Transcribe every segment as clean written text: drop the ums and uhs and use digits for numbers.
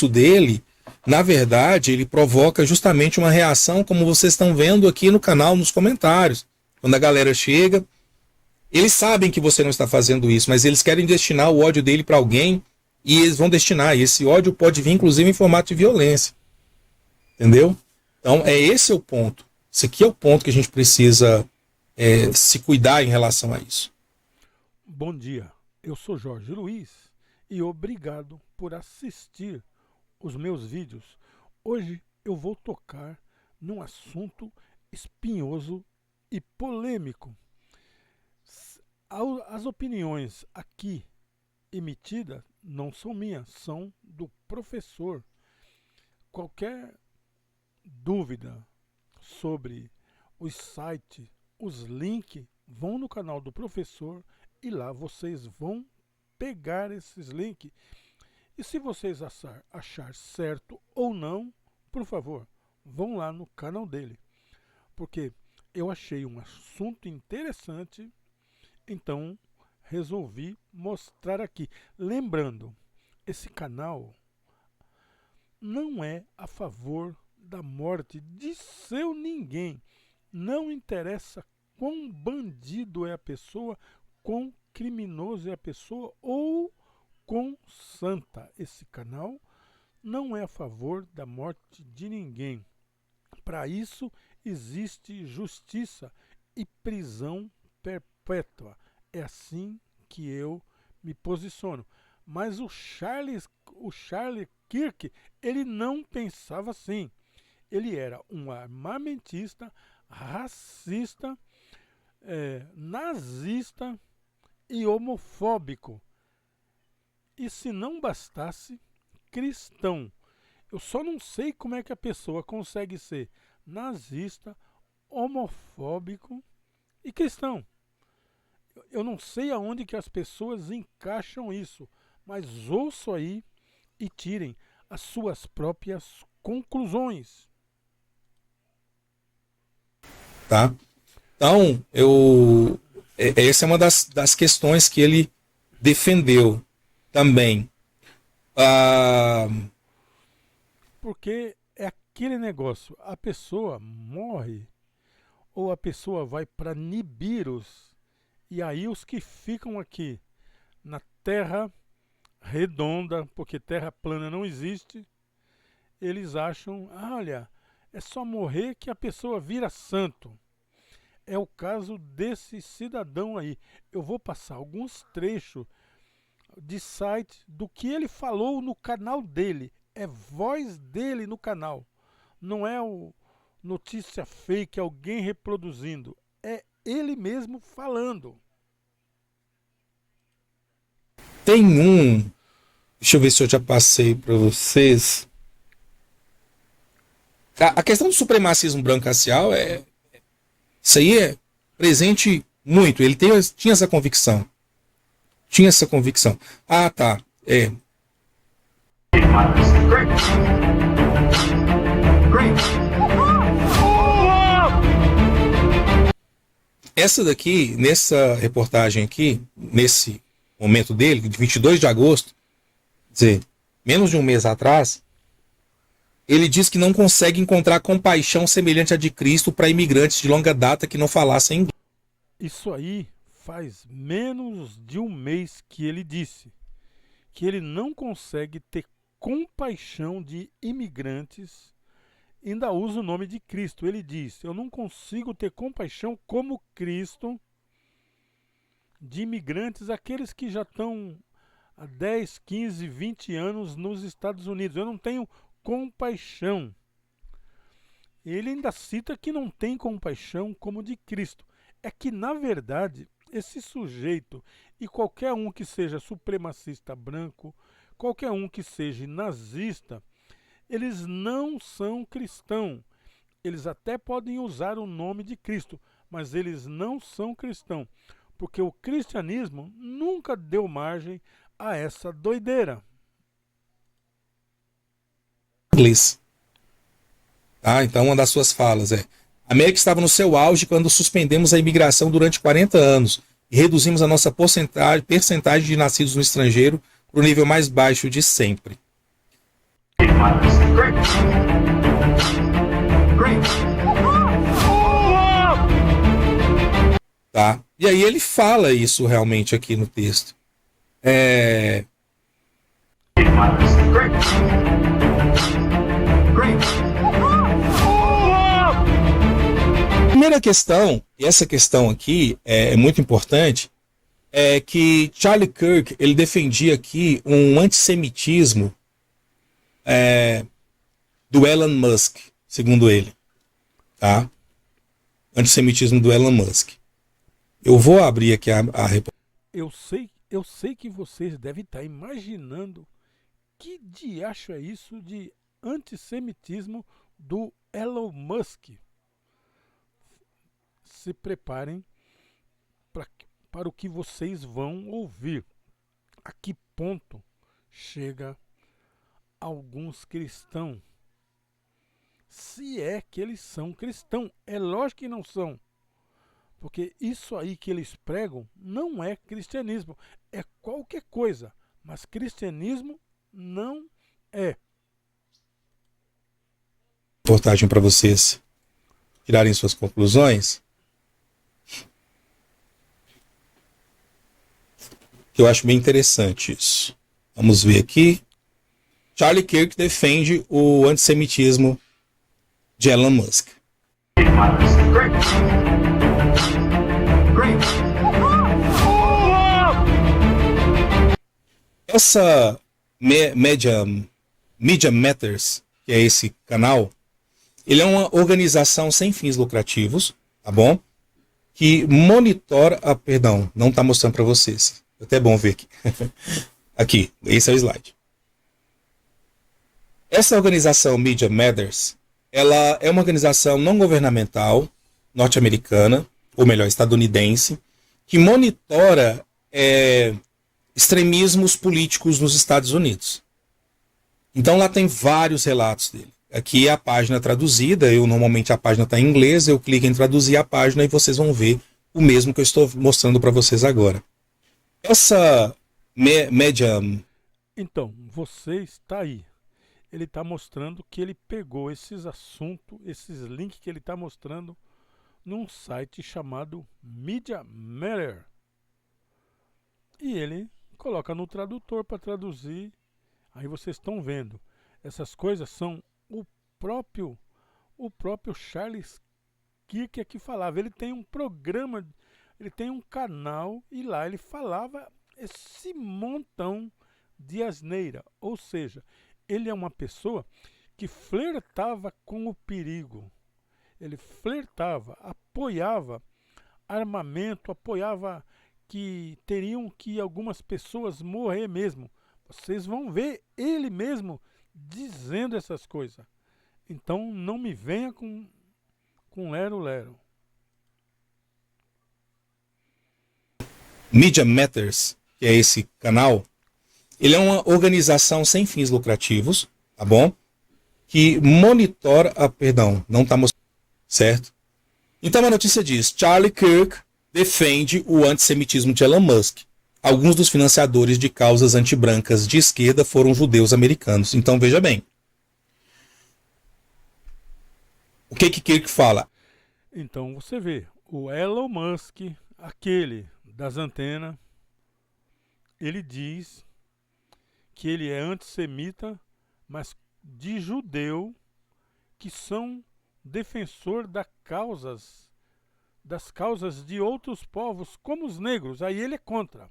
Isso dele, na verdade, ele provoca justamente uma reação, como vocês estão vendo aqui no canal, nos comentários. Quando a galera chega, eles sabem que você não está fazendo isso, mas eles querem destinar o ódio dele para alguém e eles vão destinar. E esse ódio pode vir, inclusive, em formato de violência. Entendeu? Então, esse é o ponto. Esse aqui é o ponto que a gente precisa se cuidar em relação a isso. Bom dia, eu sou Jorge Luiz e obrigado por assistir os meus vídeos. Hoje eu vou tocar num assunto espinhoso e polêmico. As opiniões aqui emitidas não são minhas, são do professor. Qualquer dúvida sobre os sites, os links, vão no canal do professor e lá vocês vão pegar esses links. E se vocês achar certo ou não, por favor, vão lá no canal dele. Porque eu achei um assunto interessante, então resolvi mostrar aqui. Lembrando, esse canal não é a favor da morte de seu ninguém. Não interessa quão bandido é a pessoa, quão criminoso é a pessoa ou quão santa. Esse canal não é a favor da morte de ninguém. Para isso existe justiça e prisão perpétua. É assim que eu me posiciono. Mas o Charles Kirk, ele não pensava assim. Ele era um armamentista, racista, nazista e homofóbico. E se não bastasse, cristão. Eu só não sei como é que a pessoa consegue ser nazista, homofóbico e cristão. Eu não sei aonde que as pessoas encaixam isso, mas ouçam aí e tirem as suas próprias conclusões. Tá? Então, essa é uma das questões que ele defendeu também. Porque é aquele negócio, a pessoa morre ou a pessoa vai para Nibiros e aí os que ficam aqui na Terra redonda, porque Terra plana não existe, eles acham, olha, é só morrer que a pessoa vira santo. É o caso desse cidadão aí. Eu vou passar alguns trechos de site do que ele falou no canal dele. É voz dele no canal. Não é o notícia fake, alguém reproduzindo. É ele mesmo falando. Tem deixa eu ver se eu já passei para vocês. A questão do supremacismo branco racial isso aí é presente muito. Ele tinha essa convicção. Tinha essa convicção. Ah, tá. Essa daqui, nessa reportagem aqui, nesse momento dele, de 22 de agosto, quer dizer, menos de um mês atrás, ele diz que não consegue encontrar compaixão semelhante à de Cristo para imigrantes de longa data que não falassem inglês. Isso aí faz menos de um mês que ele disse que ele não consegue ter compaixão de imigrantes, ainda usa o nome de Cristo. Ele diz, eu não consigo ter compaixão como Cristo de imigrantes, aqueles que já estão há 10, 15, 20 anos nos Estados Unidos. Eu não tenho compaixão. Ele ainda cita que não tem compaixão como de Cristo. É que, na verdade, esse sujeito e qualquer um que seja supremacista branco, qualquer um que seja nazista, eles não são cristãos. Eles até podem usar o nome de Cristo, mas eles não são cristãos, porque o cristianismo nunca deu margem a essa doideira. Inglês. Então uma das suas falas a América estava no seu auge quando suspendemos a imigração durante 40 anos e reduzimos a nossa percentagem de nascidos no estrangeiro para o nível mais baixo de sempre. Great. Great. Tá? E aí ele fala isso realmente aqui no texto. Great. Great. Primeira questão, e essa questão aqui é muito importante, é que Charlie Kirk ele defendia aqui um antissemitismo do Elon Musk, segundo ele. Tá? Antissemitismo do Elon Musk. Eu vou abrir aqui a Eu sei que vocês devem estar imaginando que diacho é isso de antissemitismo do Elon Musk. Se preparem para o que vocês vão ouvir. A que ponto chega alguns cristãos? Se é que eles são cristãos. É lógico que não são. Porque isso aí que eles pregam não é cristianismo. É qualquer coisa. Mas cristianismo não é. reportagem para vocês tirarem suas conclusões. Eu acho bem interessante isso. Vamos ver aqui. Charlie Kirk defende o antissemitismo de Elon Musk. Great. Great. Essa Media Matters, que é esse canal, ele é uma organização sem fins lucrativos, tá bom? Que monitora... perdão, não está mostrando para vocês. É até bom ver aqui. Aqui, esse é o slide. Essa organização Media Matters, ela é uma organização não governamental norte-americana, ou melhor, estadunidense, que monitora extremismos políticos nos Estados Unidos. Então lá tem vários relatos dele. Aqui é a página traduzida, normalmente a página está em inglês, eu clico em traduzir a página e vocês vão ver o mesmo que eu estou mostrando para vocês agora. Essa média... Então, você está aí. Ele está mostrando que ele pegou esses assuntos, esses links que ele está mostrando num site chamado Media Matter. E ele coloca no tradutor para traduzir. Aí vocês estão vendo. Essas coisas são o próprio Charles Kirk que falava. Ele tem um programa, ele tem um canal e lá ele falava esse montão de asneira. Ou seja, ele é uma pessoa que flertava com o perigo. Ele flertava, apoiava armamento, apoiava que teriam que algumas pessoas morrer mesmo. Vocês vão ver ele mesmo dizendo essas coisas. Então não me venha com lero-lero. Media Matters, que é esse canal, ele é uma organização sem fins lucrativos, tá bom? Que monitora... perdão, não está mostrando, certo? Então a notícia diz, Charlie Kirk defende o antissemitismo de Elon Musk. Alguns dos financiadores de causas antibrancas de esquerda foram judeus americanos. Então veja bem. O que Kirk fala? Então você vê, o Elon Musk, aquele das antenas, ele diz que ele é antissemita, mas de judeu, que são defensor das causas de outros povos, como os negros. Aí ele é contra.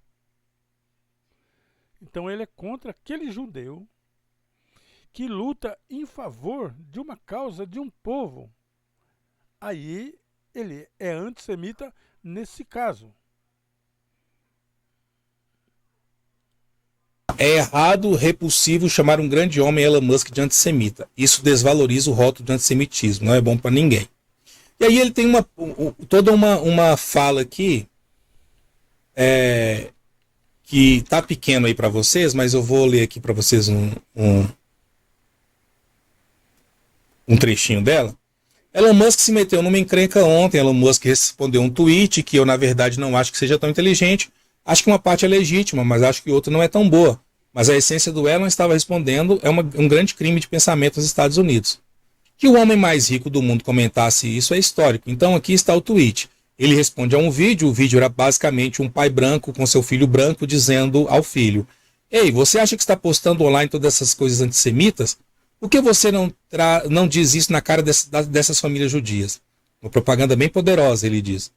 Então ele é contra aquele judeu que luta em favor de uma causa de um povo. Aí ele é antissemita nesse caso. É errado, repulsivo chamar um grande homem Elon Musk de antissemita. Isso desvaloriza o rótulo de antissemitismo, não é bom para ninguém. E aí ele tem toda uma fala aqui que tá pequeno aí para vocês, mas eu vou ler aqui para vocês um trechinho dela. Elon Musk se meteu numa encrenca ontem. Elon Musk respondeu um tweet que eu, na verdade, não acho que seja tão inteligente. Acho que uma parte é legítima, mas acho que outra não é tão boa. Mas a essência do Elon estava respondendo um grande crime de pensamento nos Estados Unidos. Que o homem mais rico do mundo comentasse isso é histórico. Então aqui está o tweet. Ele responde a um vídeo, o vídeo era basicamente um pai branco com seu filho branco dizendo ao filho: ei, você acha que está postando online todas essas coisas antissemitas? Por que você não diz isso na cara dessas famílias judias? Uma propaganda bem poderosa, ele diz.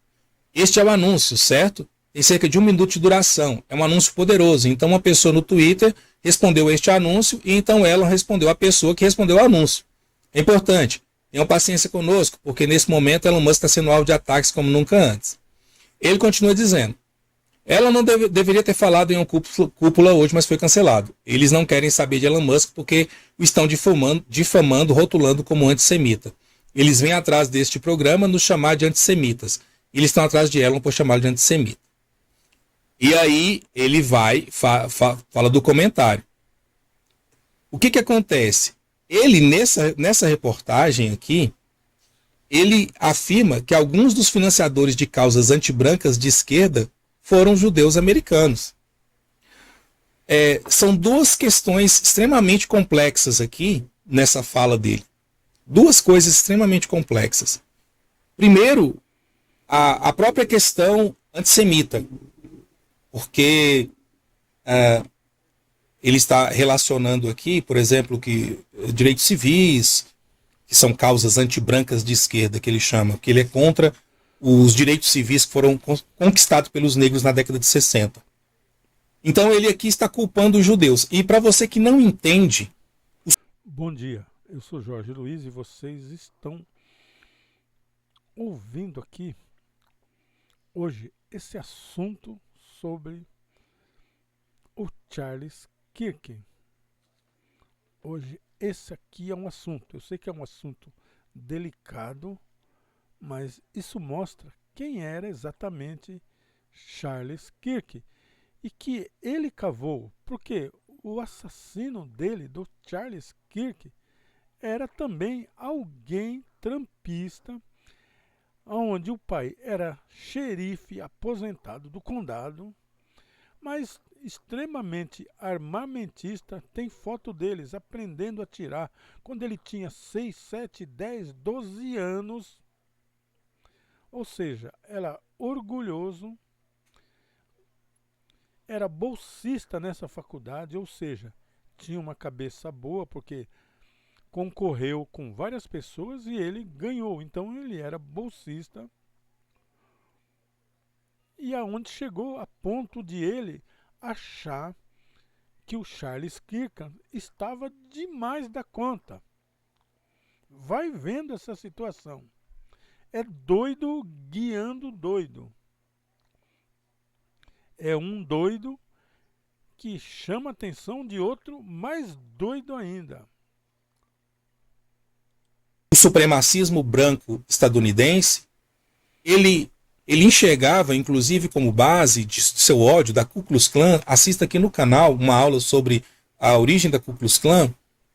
Este é o anúncio, certo? Tem cerca de 1 minuto de duração. É um anúncio poderoso. Então uma pessoa no Twitter respondeu este anúncio e então Elon respondeu a pessoa que respondeu o anúncio. É importante. Tenham paciência conosco, porque nesse momento Elon Musk está sendo alvo de ataques como nunca antes. Ele continua dizendo: Elon não deveria ter falado em uma cúpula hoje, mas foi cancelado. Eles não querem saber de Elon Musk porque o estão difamando, rotulando como antissemita. Eles vêm atrás deste programa nos chamar de antissemitas. Eles estão atrás de Elon por chamá-lo de antissemita. E aí ele vai, fala do comentário. O que acontece? Ele, nessa reportagem aqui, ele afirma que alguns dos financiadores de causas antibrancas de esquerda foram judeus americanos. São duas questões extremamente complexas aqui nessa fala dele. Duas coisas extremamente complexas. Primeiro, a própria questão antissemita, porque ele está relacionando aqui, por exemplo, que direitos civis, que são causas antibrancas de esquerda, que ele chama, que ele é contra os direitos civis que foram conquistados pelos negros na década de 60. Então ele aqui está culpando os judeus. E para você que não entende... Bom dia, eu sou Jorge Luiz e vocês estão ouvindo aqui hoje esse assunto sobre o Charles Kirk. Hoje esse aqui é um assunto, eu sei que é um assunto delicado, mas isso mostra quem era exatamente Charles Kirk e que ele cavou, porque o assassino dele, do Charles Kirk, era também alguém trampista, onde o pai era xerife aposentado do condado, mas extremamente armamentista. Tem foto deles aprendendo a atirar quando ele tinha 6, 7, 10, 12 anos. Ou seja, era orgulhoso, era bolsista nessa faculdade, ou seja, tinha uma cabeça boa porque concorreu com várias pessoas e ele ganhou. Então ele era bolsista. E aonde chegou a ponto de ele achar que o Charles Kirk estava demais da conta. Vai vendo essa situação. É doido guiando doido. É um doido que chama a atenção de outro mais doido ainda. O supremacismo branco estadunidense, ele enxergava, inclusive, como base de seu ódio da Ku Klux Klan. Assista aqui no canal uma aula sobre a origem da Ku Klux Klan.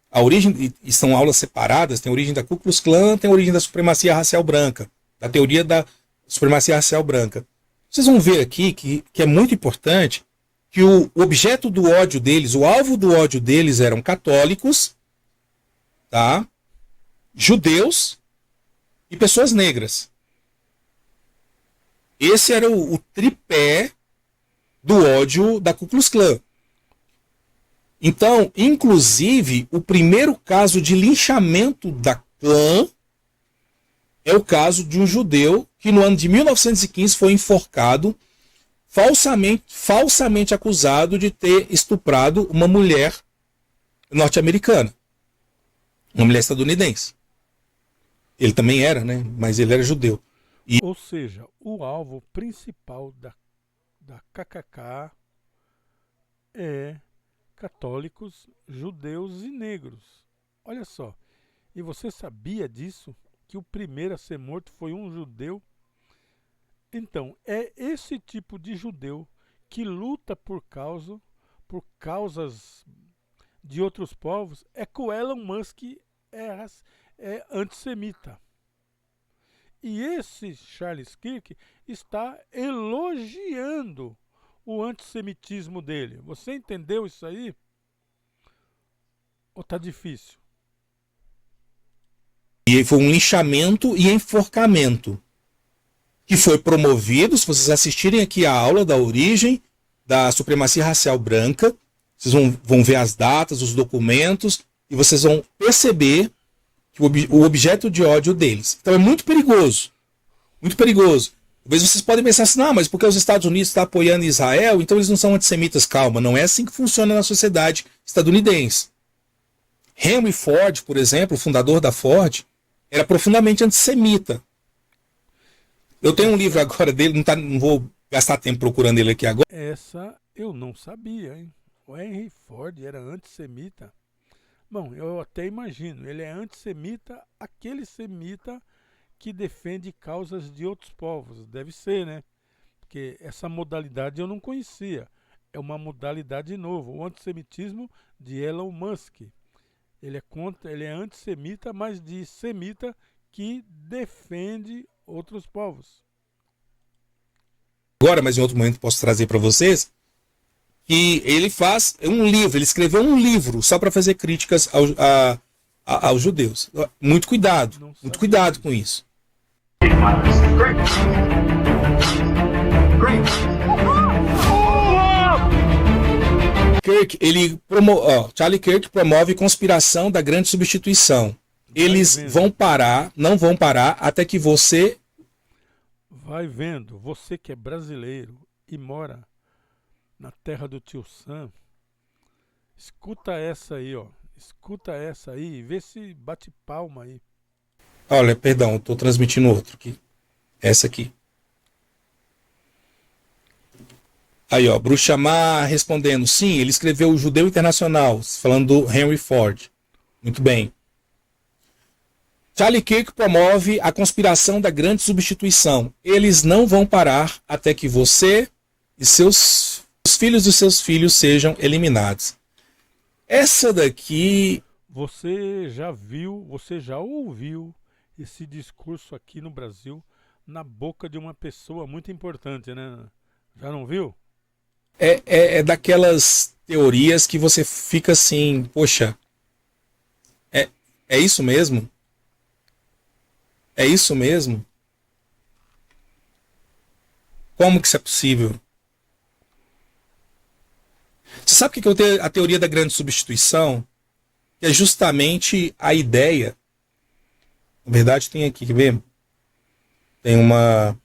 A origem, e são aulas separadas, tem a origem da Ku Klux Klan, tem a origem da supremacia racial branca, da teoria da supremacia racial branca. Vocês vão ver aqui que é muito importante que o objeto do ódio deles, o alvo do ódio deles eram católicos, tá? Judeus e pessoas negras. Esse era o tripé do ódio da Ku Klux Klan. Então, inclusive, o primeiro caso de linchamento da clã é o caso de um judeu que no ano de 1915 foi enforcado, falsamente acusado de ter estuprado uma mulher norte-americana, uma mulher estadunidense. Ele também era, né? Mas ele era judeu. Ou seja, o alvo principal da KKK é católicos, judeus e negros. Olha só, e você sabia disso? Que o primeiro a ser morto foi um judeu? Então, é esse tipo de judeu que luta por causas de outros povos, é que o Elon Musk é antissemita. E esse Charles Kirk está elogiando o antissemitismo dele. Você entendeu isso aí? Ou tá difícil? E foi um linchamento e enforcamento que foi promovido. Se vocês assistirem aqui a aula da origem da supremacia racial branca, vocês vão ver as datas, os documentos, e vocês vão perceber que o objeto de ódio deles. Então é muito perigoso. Muito perigoso. Talvez vocês podem pensar assim, não, mas porque os Estados Unidos estão apoiando Israel, então eles não são antissemitas. Calma, não é assim que funciona na sociedade estadunidense. Henry Ford, por exemplo, o fundador da Ford, era profundamente antissemita. Eu tenho um livro agora dele, não vou gastar tempo procurando ele aqui agora. Essa eu não sabia, hein? O Henry Ford era antissemita. Bom, eu até imagino, ele é antissemita, aquele semita que defende causas de outros povos. Deve ser, né? Porque essa modalidade eu não conhecia. É uma modalidade nova, o antissemitismo de Elon Musk. Ele é antissemita, mas de semita que defende outros povos. Agora, mas em outro momento posso trazer para vocês, que ele faz um livro, ele escreveu um livro só para fazer críticas aos judeus. Muito cuidado, muito cuidado com isso. Great. Great. Charlie Kirk promove conspiração da grande substituição. Eles não vão parar até que você... Vai vendo, você que é brasileiro e mora na terra do tio Sam, escuta essa aí, ó. Escuta essa aí e vê se bate palma aí. Olha, perdão, estou transmitindo outro aqui. Essa aqui. Aí, ó, Bruxamar respondendo, sim, ele escreveu o Judeu Internacional, falando do Henry Ford. Muito bem. Charlie Kirk promove a conspiração da grande substituição. Eles não vão parar até que você e os filhos dos seus filhos sejam eliminados. Essa daqui... Você já viu, você já ouviu esse discurso aqui no Brasil na boca de uma pessoa muito importante, né? Já não viu? É daquelas teorias que você fica assim, poxa, é isso mesmo? É isso mesmo? Como que isso é possível? Você sabe o que é a teoria da grande substituição? Que é justamente a ideia. Na verdade, tem aqui, quer ver? Tem uma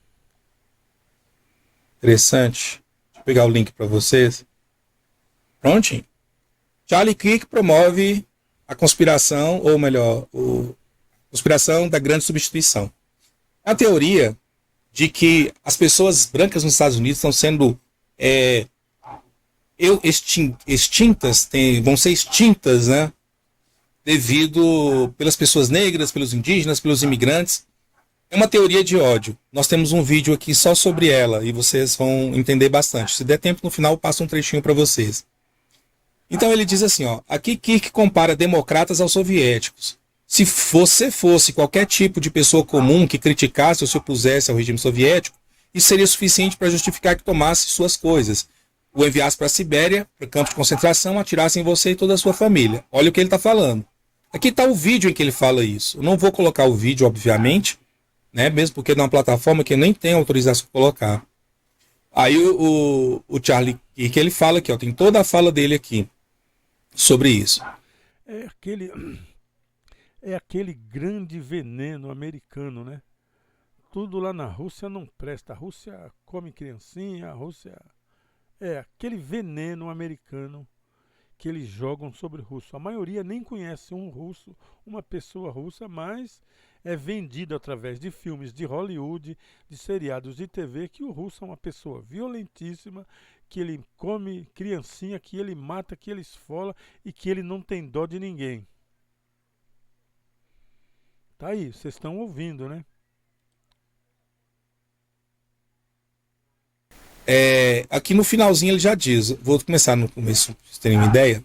interessante. Deixa eu pegar o link para vocês. Prontinho. Charlie Kirk promove a conspiração, ou melhor, conspiração da grande substituição. A teoria de que as pessoas brancas nos Estados Unidos estão sendo extintas, vão ser extintas, né? Devido pelas pessoas negras, pelos indígenas, pelos imigrantes. É uma teoria de ódio. Nós temos um vídeo aqui só sobre ela e vocês vão entender bastante. Se der tempo, no final eu passo um trechinho para vocês. Então ele diz assim, ó, aqui Kirk compara democratas aos soviéticos. Se você fosse qualquer tipo de pessoa comum que criticasse ou se opusesse ao regime soviético, isso seria suficiente para justificar que tomasse suas coisas, o enviasse para a Sibéria, para campos de concentração, atirasse em você e toda a sua família. Olha o que ele está falando. Aqui está o vídeo em que ele fala isso. Eu não vou colocar o vídeo, obviamente, né, mesmo porque é uma plataforma que eu nem tenho autorização para colocar. Aí o Charlie Kirk, ele fala aqui, ó, tem toda a fala dele aqui sobre isso. É aquele grande veneno americano, né? Tudo lá na Rússia não presta. A Rússia come criancinha, a Rússia... É aquele veneno americano que eles jogam sobre o russo. A maioria nem conhece um russo, uma pessoa russa, mas é vendido através de filmes de Hollywood, de seriados de TV, que o russo é uma pessoa violentíssima, que ele come criancinha, que ele mata, que ele esfola e que ele não tem dó de ninguém. Tá aí, vocês estão ouvindo, né? Aqui no finalzinho ele já diz, vou começar no começo, pra vocês terem uma ideia.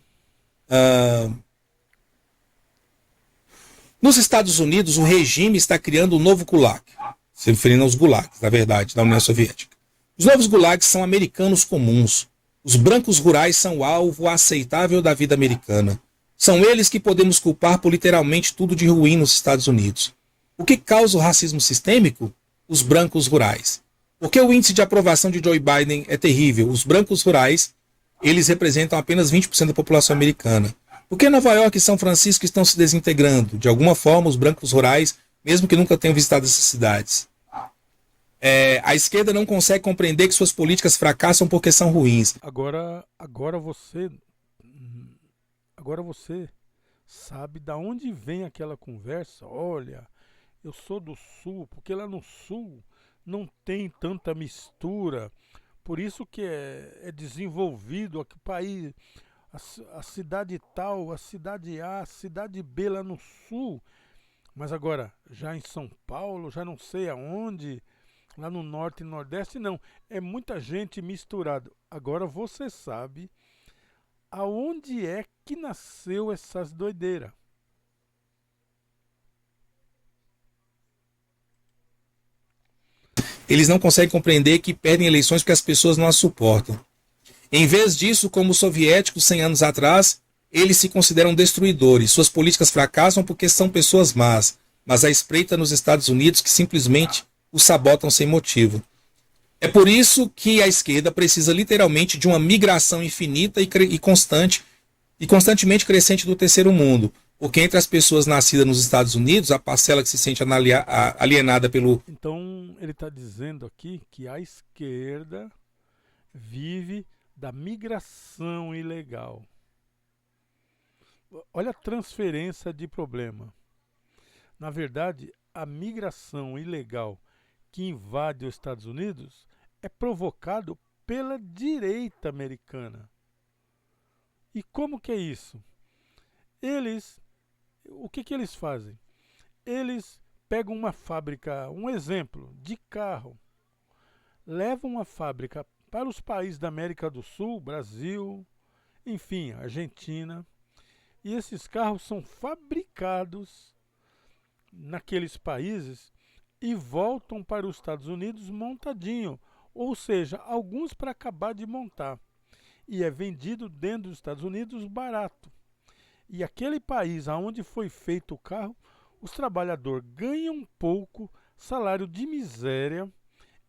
Nos Estados Unidos, o regime está criando um novo gulag, se referindo aos gulags, na verdade, da União Soviética. Os novos gulags são americanos comuns. Os brancos rurais são o alvo aceitável da vida americana. São eles que podemos culpar por literalmente tudo de ruim nos Estados Unidos. O que causa o racismo sistêmico? Os brancos rurais. Porque o índice de aprovação de Joe Biden é terrível. Os brancos rurais, eles representam apenas 20% da população americana. Por que Nova York e São Francisco estão se desintegrando? De alguma forma, os brancos rurais, mesmo que nunca tenham visitado essas cidades. A esquerda não consegue compreender que suas políticas fracassam porque são ruins. Agora você sabe da onde vem aquela conversa. Olha, eu sou do Sul, porque lá no Sul não tem tanta mistura. Por isso que é desenvolvido aqui o país, a cidade tal, a cidade A, a cidade B lá no Sul. Mas agora, já em São Paulo, já não sei aonde, lá no Norte e Nordeste, não. É muita gente misturada. Agora você sabe aonde é que nasceu essas doideiras. Eles não conseguem compreender que perdem eleições porque as pessoas não as suportam. Em vez disso, como os soviéticos 100 anos atrás, eles se consideram destruidores. Suas políticas fracassam porque são pessoas más, mas a espreita nos Estados Unidos que simplesmente os sabotam sem motivo. É por isso que a esquerda precisa literalmente de uma migração infinita e constantemente crescente do terceiro mundo. Porque entre as pessoas nascidas nos Estados Unidos, a parcela que se sente alienada pelo... Então, ele está dizendo aqui que a esquerda vive da migração ilegal. Olha a transferência de problema. Na verdade, a migração ilegal que invade os Estados Unidos é provocado pela direita americana. E como que é isso? O que eles fazem? Eles pegam uma fábrica, um exemplo, de carro, levam a fábrica para os países da América do Sul, Brasil, enfim, Argentina, e esses carros são fabricados naqueles países e voltam para os Estados Unidos montadinho, ou seja, alguns para acabar de montar, e é vendido dentro dos Estados Unidos barato. E aquele país onde foi feito o carro, os trabalhadores ganham pouco, salário de miséria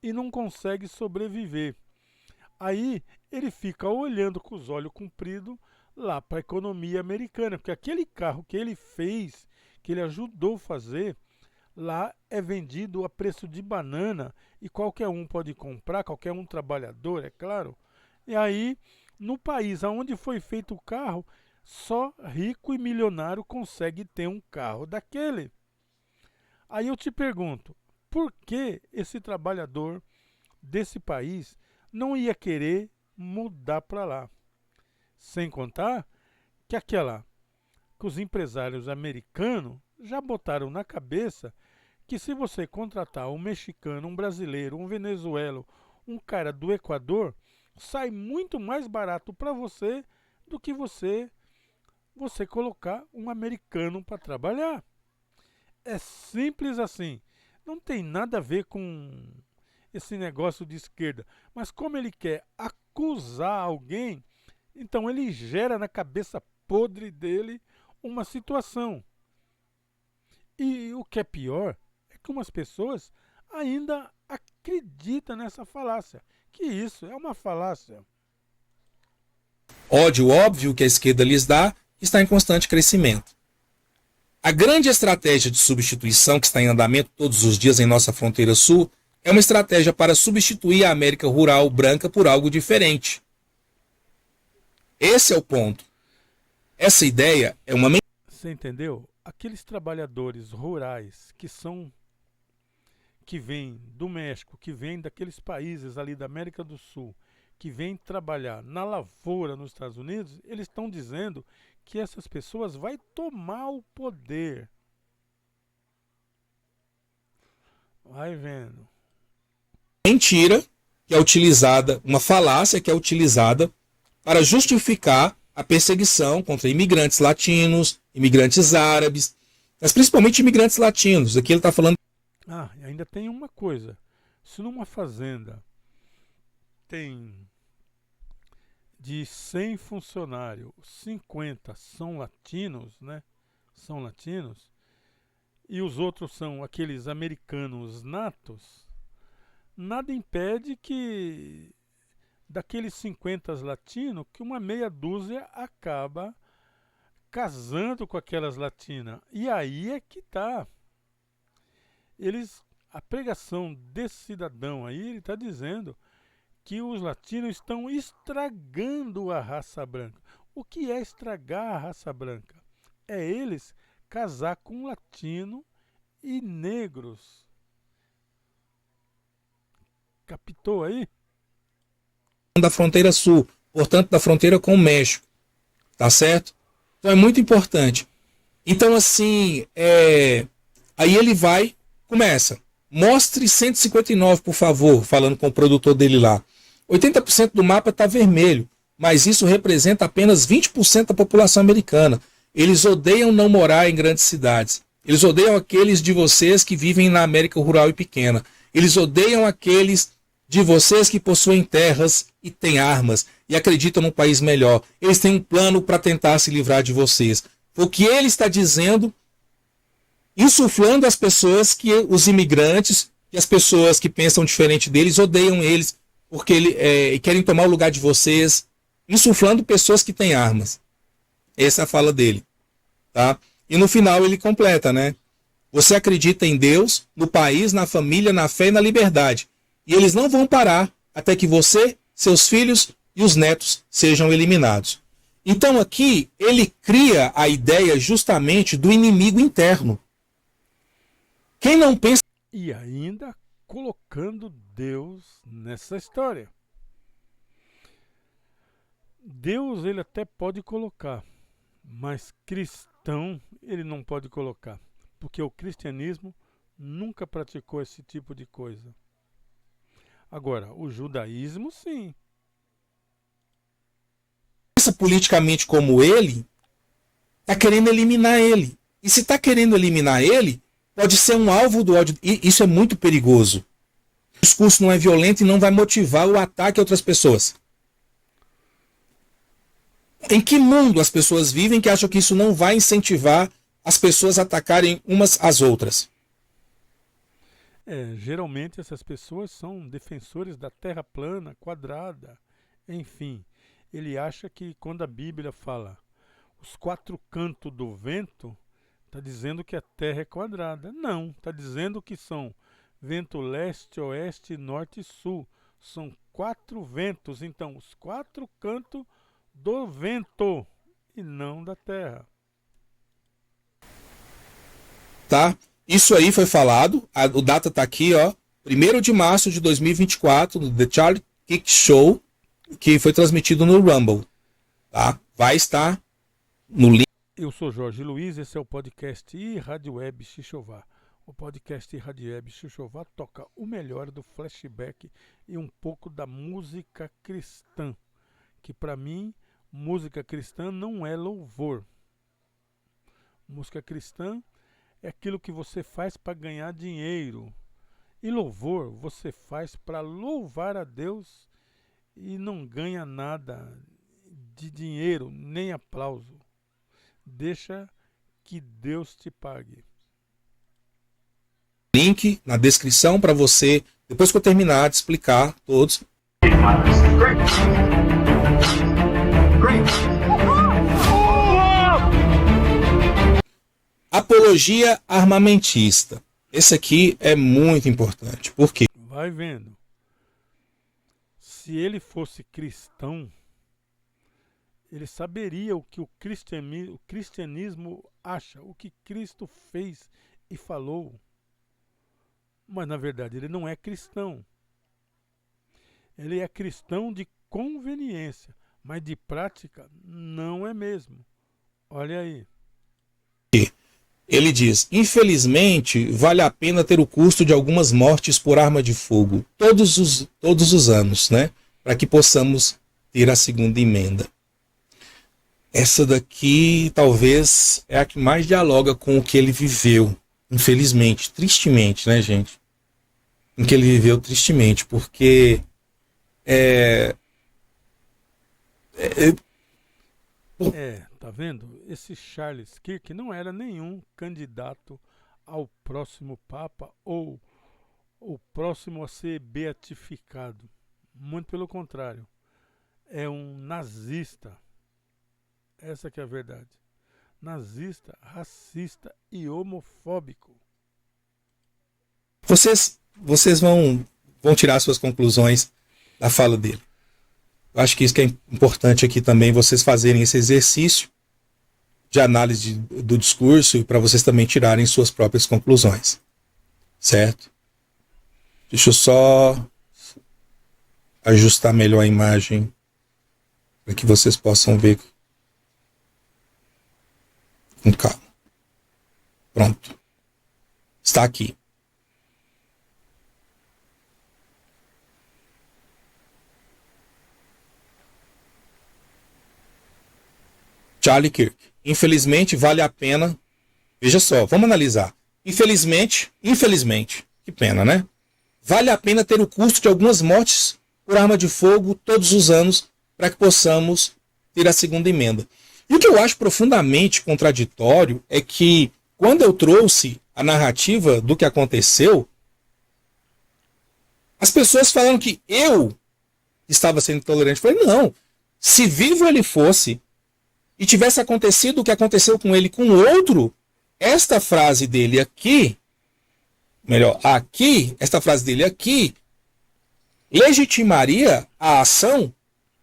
e não conseguem sobreviver. Aí ele fica olhando com os olhos compridos lá para a economia americana, porque aquele carro que ele fez, que ele ajudou a fazer, lá é vendido a preço de banana e qualquer um pode comprar, qualquer um trabalhador, é claro. E aí, no país onde foi feito o carro, só rico e milionário consegue ter um carro daquele. Aí eu te pergunto, por que esse trabalhador desse país não ia querer mudar para lá? Sem contar que os empresários americanos já botaram na cabeça que se você contratar um mexicano, um brasileiro, um venezuelano, um cara do Equador, sai muito mais barato para você do que você colocar um americano para trabalhar. É simples assim. Não tem nada a ver com esse negócio de esquerda. Mas como ele quer acusar alguém, então ele gera na cabeça podre dele uma situação. E o que é pior é que umas pessoas ainda acreditam nessa falácia. Que isso é uma falácia. Ódio óbvio que a esquerda lhes dá está em constante crescimento. A grande estratégia de substituição que está em andamento todos os dias em nossa fronteira sul é uma estratégia para substituir a América rural branca por algo diferente. Esse é o ponto. Essa ideia é uma... Você entendeu? Aqueles trabalhadores rurais que vêm do México, que vêm daqueles países ali da América do Sul, que vêm trabalhar na lavoura nos Estados Unidos, eles estão dizendo que essas pessoas vão tomar o poder. Vai vendo. Mentira que é utilizada, uma falácia que é utilizada para justificar a perseguição contra imigrantes latinos, imigrantes árabes, mas principalmente imigrantes latinos. Aqui ele está falando... Ah, e ainda tem uma coisa. Se numa fazenda tem de 100 funcionários, 50 são latinos, né? São latinos, e os outros são aqueles americanos natos, nada impede que daqueles 50 latinos, que uma meia dúzia acaba casando com aquelas latinas. E aí é que tá. A pregação desse cidadão aí, ele está dizendo que os latinos estão estragando a raça branca. O que é estragar a raça branca? É eles casar com latino e negros. Captou aí? Da fronteira sul, portanto da fronteira com o México, tá certo? Então é muito importante. Então assim, aí ele começa, mostre 159 por favor, falando com o produtor dele lá. 80% do mapa está vermelho, mas isso representa apenas 20% da população americana. Eles odeiam não morar em grandes cidades. Eles odeiam aqueles de vocês que vivem na América rural e pequena. Eles odeiam aqueles de vocês que possuem terras e têm armas e acreditam num país melhor. Eles têm um plano para tentar se livrar de vocês. O que ele está dizendo, insuflando as pessoas, que os imigrantes e as pessoas que pensam diferente deles odeiam eles porque querem tomar o lugar de vocês, insuflando pessoas que têm armas. Essa é a fala dele, tá? E no final ele completa, né? Você acredita em Deus, no país, na família, na fé e na liberdade. E eles não vão parar até que você, seus filhos e os netos sejam eliminados. Então aqui ele cria a ideia justamente do inimigo interno. Quem não pensa... E ainda colocando Deus nessa história. Deus ele até pode colocar, mas cristão ele não pode colocar, porque o cristianismo nunca praticou esse tipo de coisa. Agora, o judaísmo sim. Pensa politicamente como ele, está querendo eliminar ele. E se está querendo eliminar ele, pode ser um alvo do ódio. E isso é muito perigoso. O discurso não é violento e não vai motivar o ataque a outras pessoas. Em que mundo as pessoas vivem que acham que isso não vai incentivar as pessoas a atacarem umas às outras? Geralmente essas pessoas são defensores da terra plana, quadrada, enfim. Ele acha que quando a Bíblia fala os 4 cantos do vento, está dizendo que a terra é quadrada. Não, está dizendo que são vento leste, oeste, norte e sul. São 4 ventos, então os 4 cantos do vento e não da terra. Tá? Isso aí foi falado, o data tá aqui, ó, 1º de março de 2024, no The Charlie Kick Show, que foi transmitido no Rumble, tá? Vai estar no link. Eu sou Jorge Luiz, esse é o podcast e Rádio Web Xixová. O podcast e Rádio Web Xixová toca o melhor do flashback e um pouco da música cristã, que para mim, música cristã não é louvor. Música cristã é aquilo que você faz para ganhar dinheiro. E louvor você faz para louvar a Deus e não ganha nada de dinheiro, nem aplauso. Deixa que Deus te pague. Link na descrição para você, depois que eu terminar de explicar todos. Apologia armamentista. Esse aqui é muito importante. Por quê? Vai vendo. Se ele fosse cristão, ele saberia o que o cristianismo acha, o que Cristo fez e falou. Mas na verdade ele não é cristão. Ele é cristão de conveniência, mas de prática não é mesmo. Olha aí. Ele diz, infelizmente, vale a pena ter o custo de algumas mortes por arma de fogo, todos os anos, né? Para que possamos ter a segunda emenda. Essa daqui, talvez, é a que mais dialoga com o que ele viveu, infelizmente, tristemente, né, gente? Em que ele viveu tristemente, porque Tá vendo? Esse Charles Kirk não era nenhum candidato ao próximo Papa ou o próximo a ser beatificado. Muito pelo contrário. É um nazista. Essa que é a verdade. Nazista, racista e homofóbico. Vocês vão tirar suas conclusões da fala dele. Eu acho que isso que é importante aqui também, vocês fazerem esse exercício de análise do discurso e para vocês também tirarem suas próprias conclusões. Certo? Deixa eu só ajustar melhor a imagem para que vocês possam ver com calma. Pronto. Está aqui. Charlie Kirk. Infelizmente, vale a pena. Veja só, vamos analisar. Infelizmente, que pena, né? Vale a pena ter o custo de algumas mortes por arma de fogo todos os anos para que possamos ter a segunda emenda. E o que eu acho profundamente contraditório é que, quando eu trouxe a narrativa do que aconteceu, as pessoas falaram que eu estava sendo intolerante. Eu falei, não. Se vivo ele fosse e tivesse acontecido o que aconteceu com ele com outro, esta frase dele aqui, esta frase dele aqui, legitimaria a ação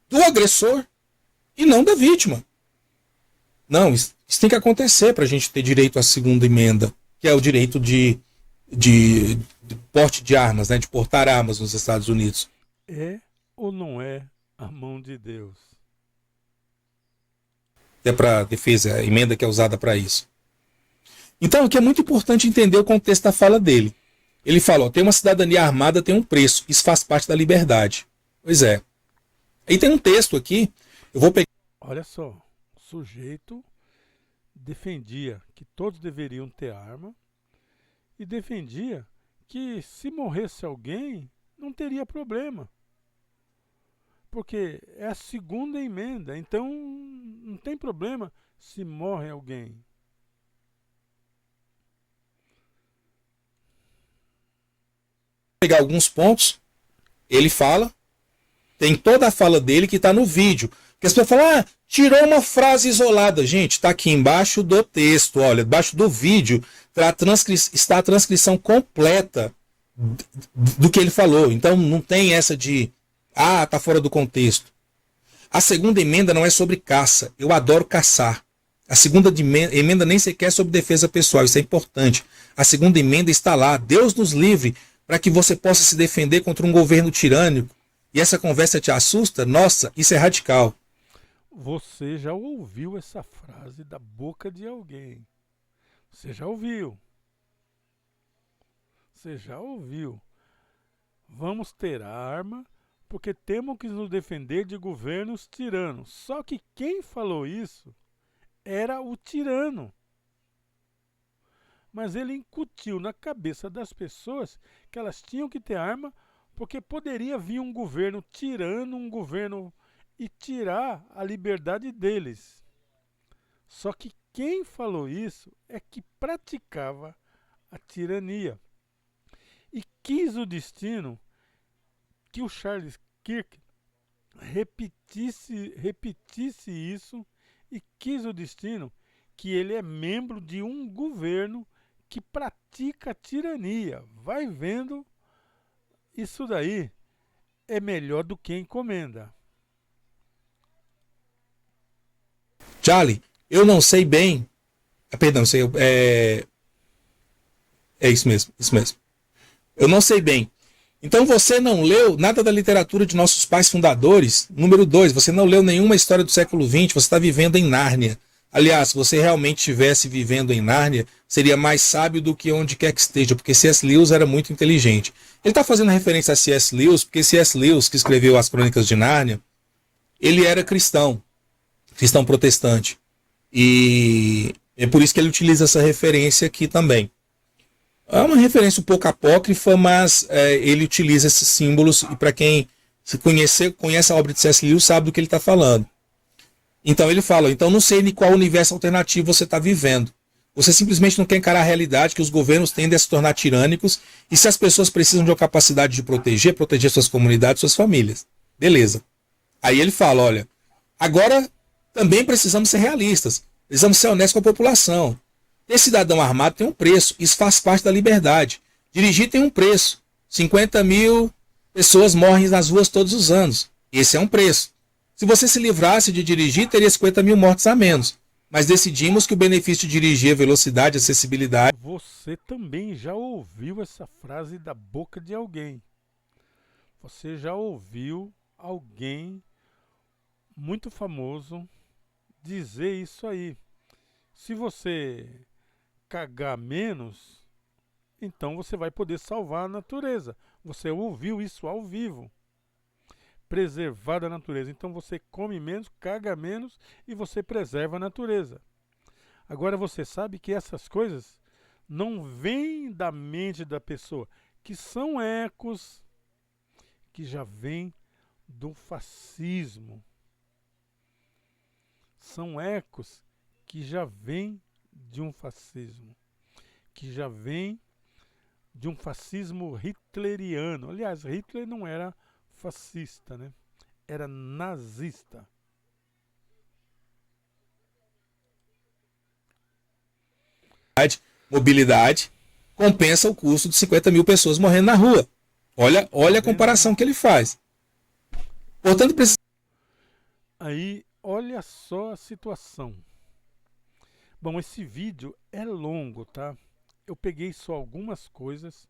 do agressor e não da vítima. Não, isso tem que acontecer para a gente ter direito à segunda emenda, que é o direito de porte de armas, né, de portar armas nos Estados Unidos. É ou não é a mão de Deus? É para defesa, a emenda que é usada para isso. Então, o que é muito importante entender o contexto da fala dele. Ele fala, tem uma cidadania armada, tem um preço. Isso faz parte da liberdade. Pois é. Aí tem um texto aqui, eu vou pegar... Olha só, o sujeito defendia que todos deveriam ter arma e defendia que se morresse alguém, não teria problema. Porque é a segunda emenda, então não tem problema se morre alguém. Pegar alguns pontos, ele fala, tem toda a fala dele que está no vídeo. Porque as pessoas falam, tirou uma frase isolada. Gente, está aqui embaixo do texto, olha, embaixo do vídeo está a transcrição completa do que ele falou. Então não tem essa de, tá fora do contexto. A segunda emenda não é sobre caça. Eu adoro caçar. A segunda emenda nem sequer é sobre defesa pessoal. Isso é importante. A segunda emenda está lá. Deus nos livre para que você possa se defender contra um governo tirânico. E essa conversa te assusta? Nossa, isso é radical. Você já ouviu essa frase da boca de alguém. Você já ouviu. Você já ouviu. Vamos ter arma porque temos que nos defender de governos tiranos. Só que quem falou isso era o tirano. Mas ele incutiu na cabeça das pessoas que elas tinham que ter arma porque poderia vir um governo tirano, um governo e tirar a liberdade deles. Só que quem falou isso é que praticava a tirania. E quis o destino que o Charles Kirk repetisse isso e quis o destino que ele é membro de um governo que pratica a tirania. Vai vendo, isso daí é melhor do que encomenda. Charlie, eu não sei bem... Perdão, é isso mesmo, isso mesmo. Eu não sei bem. Então você não leu nada da literatura de nossos pais fundadores? Número 2, você não leu nenhuma história do século XX, você está vivendo em Nárnia. Aliás, se você realmente estivesse vivendo em Nárnia, seria mais sábio do que onde quer que esteja, porque C.S. Lewis era muito inteligente. Ele está fazendo referência a C.S. Lewis, porque C.S. Lewis, que escreveu as Crônicas de Nárnia, ele era cristão protestante. E é por isso que ele utiliza essa referência aqui também. É uma referência um pouco apócrifa, mas ele utiliza esses símbolos, e para quem conhece a obra de C.S. Lewis sabe do que ele está falando. Então ele fala, então não sei em qual universo alternativo você está vivendo. Você simplesmente não quer encarar a realidade que os governos tendem a se tornar tirânicos e se as pessoas precisam de uma capacidade de proteger suas comunidades, suas famílias. Beleza. Aí ele fala, olha, agora também precisamos ser realistas, precisamos ser honestos com a população. Ter cidadão armado tem um preço, isso faz parte da liberdade. Dirigir tem um preço. 50 mil pessoas morrem nas ruas todos os anos. Esse é um preço. Se você se livrasse de dirigir, teria 50 mil mortes a menos. Mas decidimos que o benefício de dirigir é velocidade, acessibilidade. Você também já ouviu essa frase da boca de alguém. Você já ouviu alguém muito famoso dizer isso aí. Se você cagar menos, então você vai poder salvar a natureza. Você ouviu isso ao vivo. Preservar a natureza. Então você come menos, caga menos e você preserva a natureza. Agora você sabe que essas coisas não vêm da mente da pessoa, que são ecos que já vêm do fascismo. São ecos que já vêm de um fascismo, que já vêm de um fascismo hitleriano. Aliás, Hitler não era fascista, né? Era nazista. Mobilidade compensa o custo de 50 mil pessoas morrendo na rua. Olha a comparação que ele faz. Portanto, precisa. Aí, olha só a situação. Bom, esse vídeo é longo, tá? Eu peguei só algumas coisas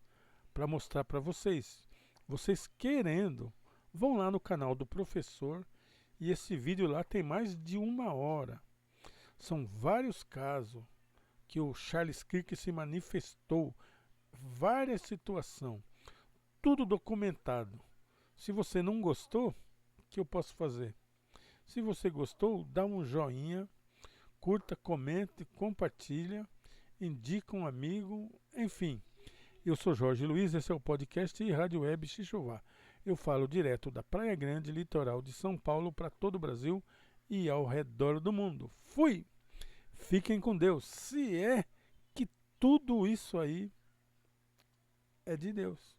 para mostrar para vocês. Vocês querendo, vão lá no canal do professor e esse vídeo lá tem mais de 1 hora. São vários casos que o Charles Kirk se manifestou, várias situações, tudo documentado. Se você não gostou, o que eu posso fazer? Se você gostou, dá um joinha, curta, comente, compartilha, indica um amigo, enfim. Eu sou Jorge Luiz, esse é o podcast e Rádio Web Xixuvá. Eu falo direto da Praia Grande, litoral de São Paulo, para todo o Brasil e ao redor do mundo. Fui! Fiquem com Deus, se é que tudo isso aí é de Deus.